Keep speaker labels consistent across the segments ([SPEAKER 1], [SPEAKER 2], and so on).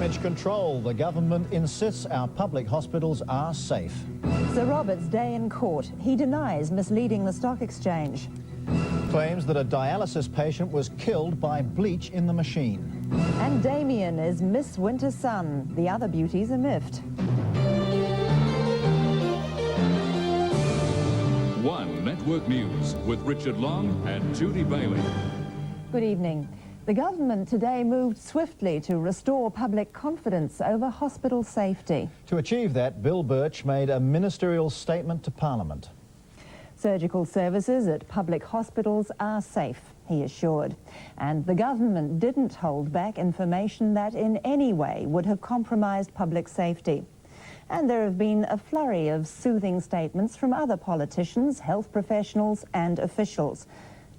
[SPEAKER 1] Damage control. The government insists our public hospitals are safe.
[SPEAKER 2] Sir Robert's day in court. He denies misleading the stock exchange.
[SPEAKER 1] Claims that a dialysis patient was killed by bleach in the machine.
[SPEAKER 2] And Damien is Miss Winter Sun. The other beauties are miffed.
[SPEAKER 3] One Network News with Richard Long and Judy Bailey.
[SPEAKER 2] Good evening. The government today moved swiftly to restore public confidence over hospital safety.
[SPEAKER 1] To achieve that, Bill Birch made a ministerial statement to Parliament.
[SPEAKER 2] Surgical services at public hospitals are safe, he assured. And the government didn't hold back information that in any way would have compromised public safety. And there have been a flurry of soothing statements from other politicians, health professionals and officials.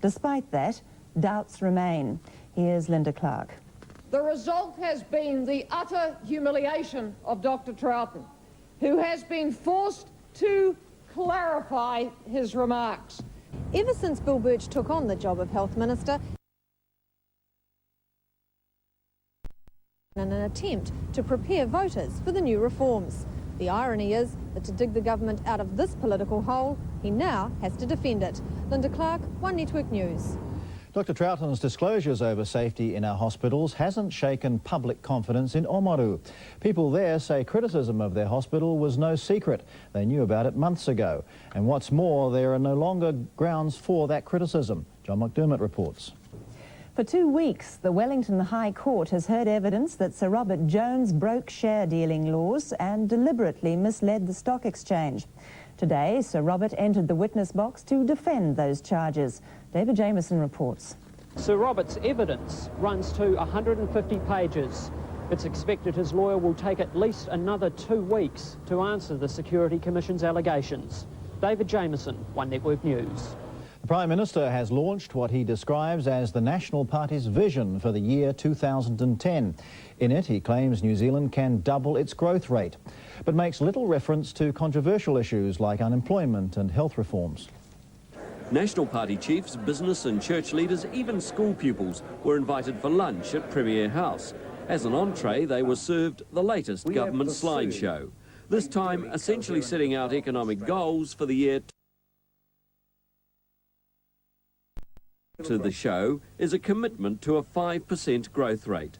[SPEAKER 2] Despite that, doubts remain. Here's Linda Clark.
[SPEAKER 4] The result has been the utter humiliation of Dr. Troughton, who has been forced to clarify his remarks.
[SPEAKER 5] Ever since Bill Birch took on the job of Health Minister, in an attempt to prepare voters for the new reforms. The irony is that to dig the government out of this political hole, he now has to defend it. Linda Clark, One Network News.
[SPEAKER 1] Dr. Troughton's disclosures over safety in our hospitals hasn't shaken public confidence in Oamaru. People there say criticism of their hospital was no secret. They knew about it months ago. And what's more, there are no longer grounds for that criticism. John McDermott reports.
[SPEAKER 2] For 2 weeks, the Wellington High Court has heard evidence that Sir Robert Jones broke share dealing laws and deliberately misled the stock exchange. Today, Sir Robert entered the witness box to defend those charges. David Jameson reports.
[SPEAKER 6] Sir Robert's evidence runs to 150 pages. It's expected his lawyer will take at least another 2 weeks to answer the Security Commission's allegations. David Jameson, One Network News.
[SPEAKER 1] The Prime Minister has launched what he describes as the National Party's vision for the year 2010. In it, he claims New Zealand can double its growth rate, but makes little reference to controversial issues like unemployment and health reforms.
[SPEAKER 7] National Party chiefs, business and church leaders, even school pupils were invited for lunch at Premier House. As an entree, they were served the latest government slideshow, this time essentially setting out economic goals for the year. To the show is a commitment to a 5% growth rate.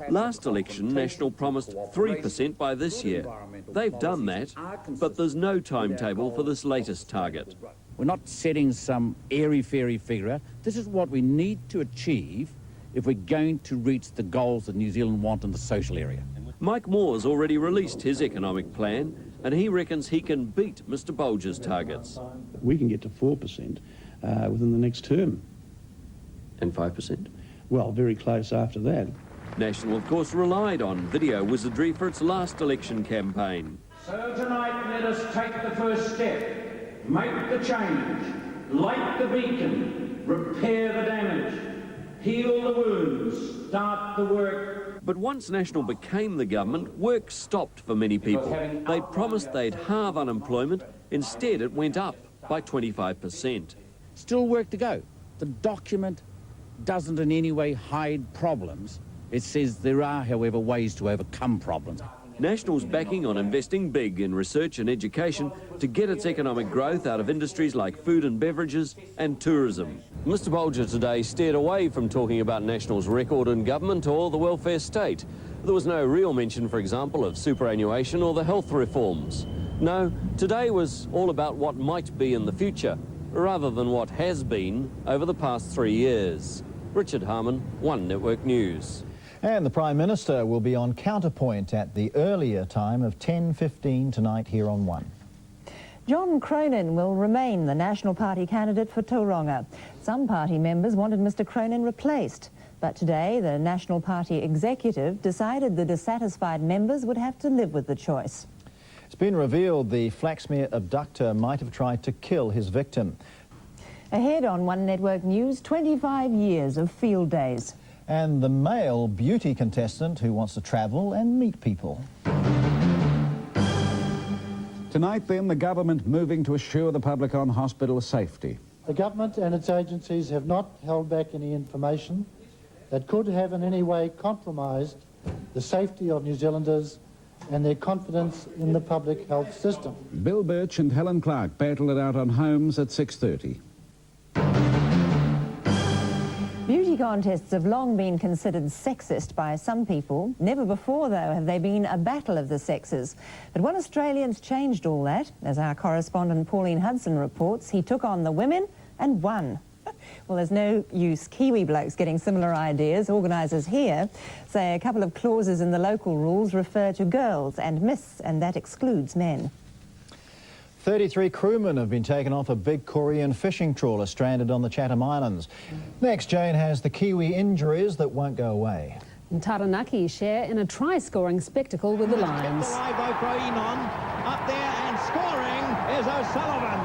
[SPEAKER 7] Last election, National promised 3% by this year. They've done that, but there's no timetable for this latest target.
[SPEAKER 8] We're not setting some airy-fairy figure. This is what we need to achieve if we're going to reach the goals that New Zealand want in the social area.
[SPEAKER 7] Mike Moore's already released his economic plan, and he reckons he can beat Mr Bolger's targets.
[SPEAKER 9] We can get to 4% within the next term.
[SPEAKER 7] And 5%?
[SPEAKER 9] Well, very close after that.
[SPEAKER 7] National, of course, relied on video wizardry for its last election campaign.
[SPEAKER 10] So tonight, let us take the first step, make the change, light the beacon, repair the damage, heal the wounds, start the work.
[SPEAKER 7] But once National became the government, work stopped for many people. They'd promised they'd halve unemployment. Instead, it went up by 25%.
[SPEAKER 8] Still work to go. The document doesn't in any way hide problems. It says there are, however, ways to overcome problems.
[SPEAKER 7] National's backing on investing big in research and education to get its economic growth out of industries like food and beverages and tourism. Mr Bolger today steered away from talking about National's record in government or the welfare state. There was no real mention, for example, of superannuation or the health reforms. No, today was all about what might be in the future, rather than what has been over the past 3 years. Richard Harman, One Network News.
[SPEAKER 1] And the Prime Minister will be on counterpoint at the earlier time of 10:15 tonight here on One.
[SPEAKER 2] John Cronin will remain the National Party candidate for Tauranga. Some party members wanted Mr Cronin replaced, but today the National Party executive decided the dissatisfied members would have to live with the choice.
[SPEAKER 1] It's been revealed the Flaxmere abductor might have tried to kill his victim.
[SPEAKER 2] Ahead on One Network News, 25 years of field days.
[SPEAKER 1] And the male beauty contestant who wants to travel and meet people.
[SPEAKER 11] Tonight, then, the government moving to assure the public on hospital safety.
[SPEAKER 12] The government and its agencies have not held back any information that could have in any way compromised the safety of New Zealanders and their confidence in the public health system.
[SPEAKER 11] Bill Birch and Helen Clark battle it out on Homes at 6:30.
[SPEAKER 2] Beauty contests have long been considered sexist by some people. Never before, though, have they been a battle of the sexes. But one Australian's changed all that. As our correspondent Pauline Hudson reports, he took on the women and won. Well, there's no use Kiwi blokes getting similar ideas. Organisers here say a couple of clauses in the local rules refer to girls and miss, and that excludes men.
[SPEAKER 1] 33 crewmen have been taken off a big Korean fishing trawler stranded on the Chatham Islands. Next, Jane has the Kiwi injuries that won't go away.
[SPEAKER 13] And Taranaki share in a try-scoring spectacle with the Lions.
[SPEAKER 10] Up there and scoring is O'Sullivan.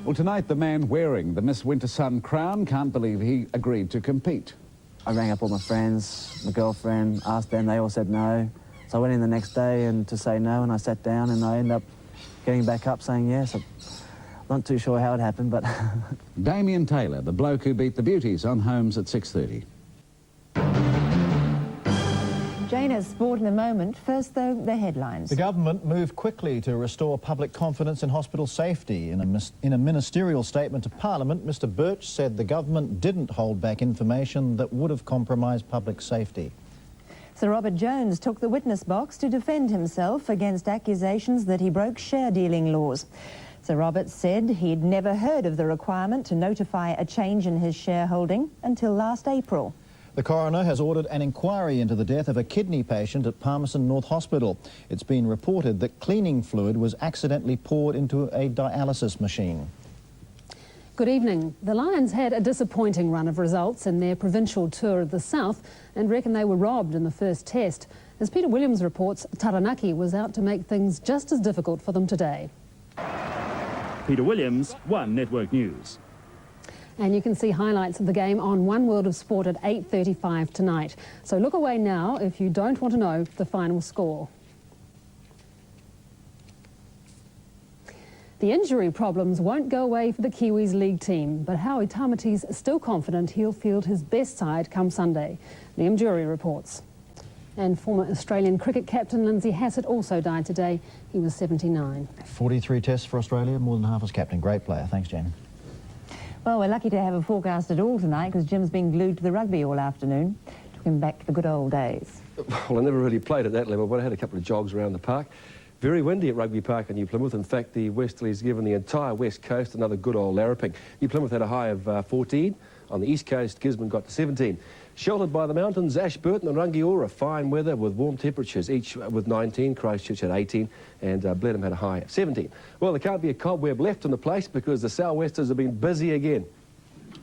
[SPEAKER 11] Well, tonight the man wearing the Miss Winter Sun crown can't believe he agreed to compete.
[SPEAKER 14] I rang up all my friends, my girlfriend, asked them, they all said no. So I went in the next day and to say no, and I sat down and I ended up getting back up saying yes. I'm not too sure how it happened, but...
[SPEAKER 11] Damien Taylor, the bloke who beat the beauties on Homes at 6:30.
[SPEAKER 2] Jane has sport in a moment. First, though, the headlines.
[SPEAKER 1] The government moved quickly to restore public confidence in hospital safety. In a ministerial statement to Parliament, Mr Birch said the government didn't hold back information that would have compromised public safety.
[SPEAKER 2] Sir Robert Jones took the witness box to defend himself against accusations that he broke share-dealing laws. Sir Robert said he'd never heard of the requirement to notify a change in his shareholding until last April.
[SPEAKER 1] The coroner has ordered an inquiry into the death of a kidney patient at Palmerston North Hospital. It's been reported that cleaning fluid was accidentally poured into a dialysis machine.
[SPEAKER 13] Good evening. The Lions had a disappointing run of results in their provincial tour of the south and reckon they were robbed in the first test. As Peter Williams reports, Taranaki was out to make things just as difficult for them today.
[SPEAKER 15] Peter Williams, One Network News.
[SPEAKER 13] And you can see highlights of the game on One World of Sport at 8:35 tonight. So look away now if you don't want to know the final score. The injury problems won't go away for the Kiwis league team, but Howie Tamati's still confident he'll field his best side come Sunday. Liam Jury reports. And former Australian cricket captain Lindsay Hassett also died today. He was 79.
[SPEAKER 1] 43 tests for Australia, more than half as captain. Great player. Thanks, Jen.
[SPEAKER 2] Well, we're lucky to have a forecast at all tonight because Jim's been glued to the rugby all afternoon. Took him back to the good old days.
[SPEAKER 16] Well, I never really played at that level, but I had a couple of jogs around the park. Very windy at Rugby Park in New Plymouth. In fact, the westerlies given the entire west coast another good old larraping. New Plymouth had a high of 14. On the east coast, Gisborne got to 17. Sheltered by the mountains, Ashburton and Rangiora, fine weather with warm temperatures, each with 19. Christchurch had 18, and Blenheim had a high of 17. Well, there can't be a cobweb left in the place because the sou'westers have been busy again.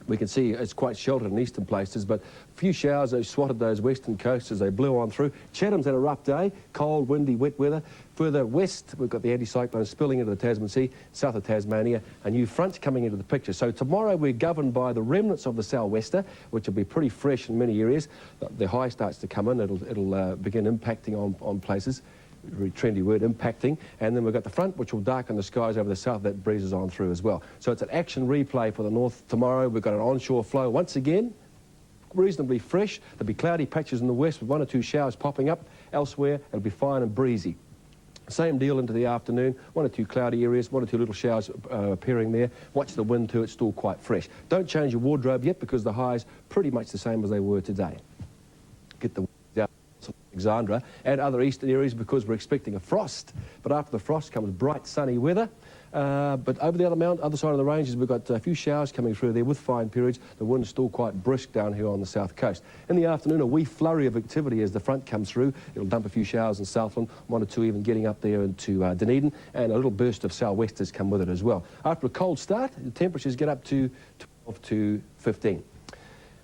[SPEAKER 16] We can see it's quite sheltered in eastern places, but a few showers have swatted those western coasts as they blew on through. Chatham's had a rough day, cold, windy, wet weather. Further west, we've got the anticyclone spilling into the Tasman Sea, south of Tasmania, a new front coming into the picture. So tomorrow we're governed by the remnants of the sou'wester, which will be pretty fresh in many areas. The high starts to come in, it'll begin impacting on places. Very trendy word, impacting, and then we've got the front which will darken the skies over the south. That breezes on through as well. So it's an action replay for the north tomorrow. We've got an onshore flow once again, reasonably fresh. There'll be cloudy patches in the west with 1 or 2 showers popping up. Elsewhere it'll be fine and breezy. Same deal into the afternoon, 1 or 2 cloudy areas, 1 or 2 little showers appearing there. Watch the wind too, it's still quite fresh. Don't change your wardrobe yet because the highs pretty much the same as they were today. Get the Alexandra and other eastern areas because we're expecting a frost. But after the frost comes bright sunny weather. But over the other side of the ranges, we've got a few showers coming through there with fine periods. The wind's still quite brisk down here on the south coast. In the afternoon, a wee flurry of activity as the front comes through. It'll dump a few showers in Southland, 1 or 2 even getting up there into Dunedin, and a little burst of sou'westers come with it as well. After a cold start, the temperatures get up to 12 to 15.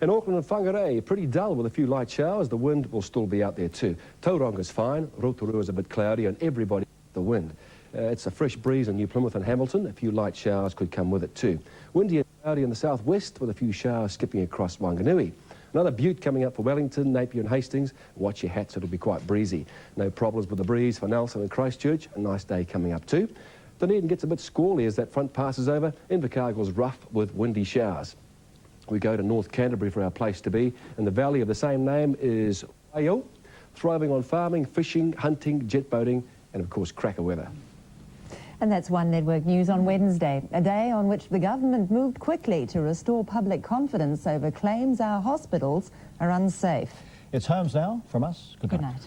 [SPEAKER 16] In Auckland and Whangarei, pretty dull with a few light showers. The wind will still be out there too. Tauronga's fine, Rotorua's a bit cloudy, and everybody the wind. It's a fresh breeze in New Plymouth and Hamilton. A few light showers could come with it too. Windy and cloudy in the southwest with a few showers skipping across Wanganui. Another butte coming up for Wellington, Napier and Hastings. Watch your hats, it'll be quite breezy. No problems with the breeze for Nelson and Christchurch. A nice day coming up too. Dunedin gets a bit squally as that front passes over. Invercargill's rough with windy showers. We go to North Canterbury for our place to be, and the valley of the same name is Oamaru, thriving on farming, fishing, hunting, jet boating, and of course cracker weather.
[SPEAKER 2] And that's One Network News on Wednesday, a day on which the government moved quickly to restore public confidence over claims our hospitals are unsafe.
[SPEAKER 1] It's Holmes now from us. Good night.
[SPEAKER 2] Good night.